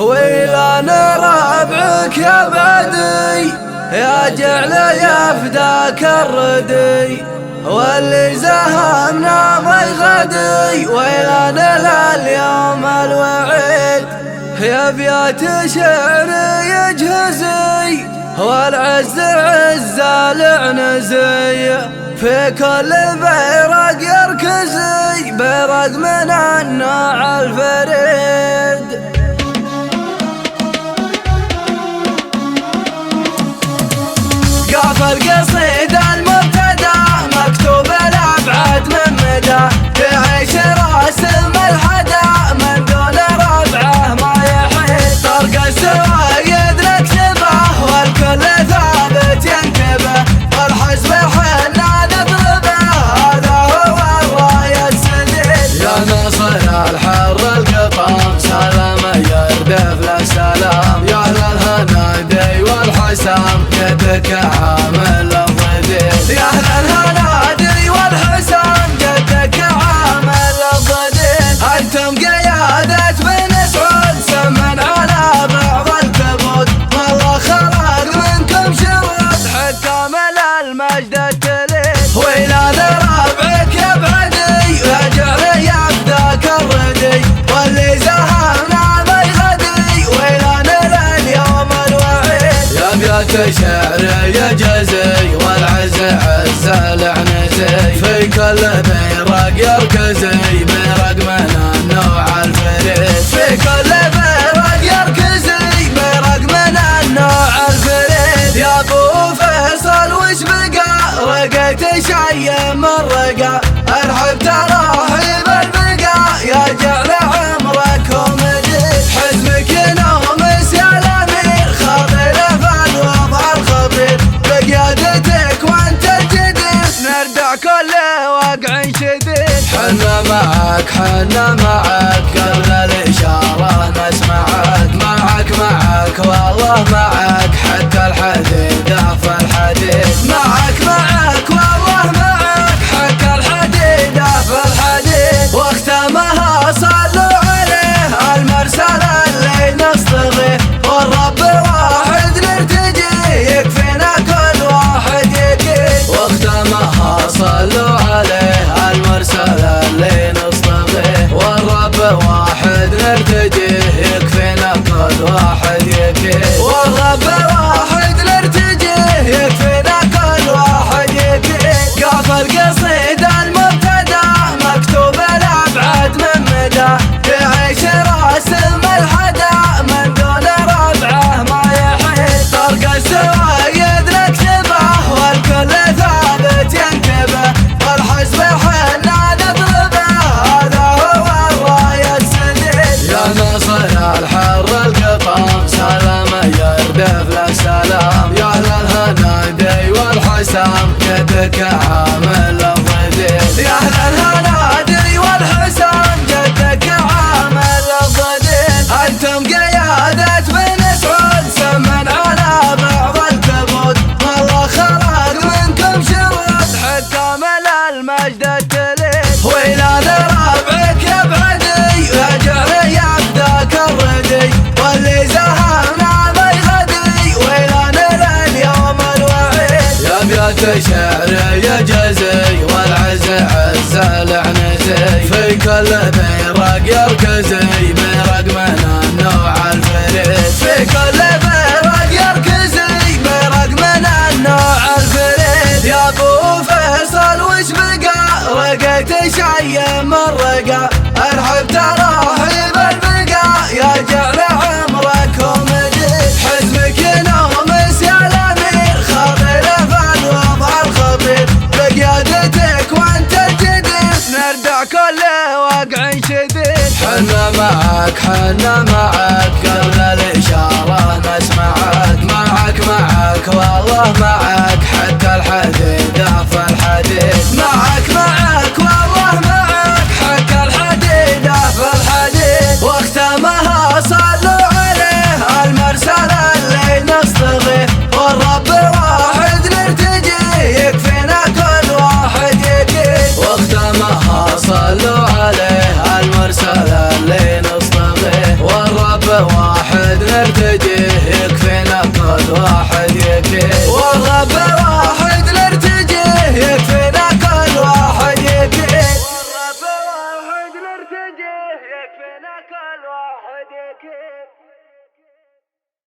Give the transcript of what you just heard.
ويلا ربعك يا بدي يا جعل يا فداك الردي واللي زهمنا ضي غدي ويلا اليوم الوعيد يا بيات شعري يجهزي والعز عز العنزي في كل بيرق يركزي بيرق من النوع الفريد. قاف القصيد المبتدى مكتوب الابعاد من مدى تعيش راسم الحدا من دون ربعه ما يحيد طرق السوايد نكتبه والكل ثابت ينكبه والحزب حنا نطلبه هذا هو الراي السديد. يا ناصر الحر القطام سلام يردف للسلام يا اهل الهنادي والحسام قدك عامل الضديد يا اهل الهنادي والحسام قدك عامل الضديد. انتم قيادة بن سعود سمن على بعض الكبود والله خلق منكم شرود حكام المجد التليد ويلا ربعك يا بعدي يا جعل يا فداك الردي واللي زهمنا ضي غدي ويلا اليوم الوعيد يا بيات شعري يجزي والعز عز العنزي في كل بيرق يركزي بيرق من النوع الفريد في كل بيرق يركزي بيرق من النوع الفريد. يا ابو فيصل وش بقى رقيت شي من رقا ارحب تراحيب البقا يا جعل عمرك ومديد حزبك ينومس يا الامير خاطر في الوضع الخطير بقيادتك وانت الجدير نردع كل واقع شديد. حنا معك قبل الاشاره نسمعك معك والله معك حتى الحديد في الحديد معك والله معك حتى الحديد في الحديد. واختامها صلوا عليه المرسل اللي نصطغيه والرب واحد نرتجي يكفينا كل واحد يكيد. واختامها صلوا عليه المرسل اللي نصطغيه والرب واحد نرتجيه يكفينا كل واحد يكيد. والرب واحد نرتجيه يكفينا كل واحد يكيد. قاف القصيد المبتدى مكتوب الابعاد من مدى تعيش راسم الحدا من دون ربعه ما يحيد طرق السوايد نكتبه والكل ثابت ينكبه والحزب حنا نطلبه هذا هو الراي السديد. يا ناصر الحر القطام سلام يردف للسلام يا اهل الهنادي والحسام قدك عامل الضديد يا اهل الهنادي والحسام قدك عامل الضديد. انتم قيادة بن سعود سمن على بعض الكبود والله خلق منكم شرود حكام المجد التليد ويلا ربعك يا بعدي يا جعل يا فداك الردي واللي زهمنا ضي غدي ويلا اليوم الوعيد. يا بيات شعري يجزي والعز عز العنزي في كل بيرق يركزي بيرق من النوع الفريد في كل بيرق يركزي بيرق من النوع الفريد. يا ابو فيصل وش بقى رقيت شي من رقا ارحب تراحيب البقا يا جعل عمرك ومديد حزبك ينومس يا الامير خاطر في الوضع الخطير بقيادتك وانت الجدير نردع كل واقع شديد. حنا معك قبل الاشاره نسمعك معك والله معك حتى الحديد في الحديد معك والله معك حتى الحديد في الحديد. واختامها صلوا عليه المرسل اللي نصطغيه والرب واحد نرتجي يكفينا كل واحد يكيد. واختامها صلوا عليه المرسل اللي نصطغيه والرب واحد نرتجيه يكفينا كل واحد يكيد، والرب واحد نرتجيه يكفينا كل واحد يكيد، والرب واحد نرتجيه يكفينا كل واحد يكيد.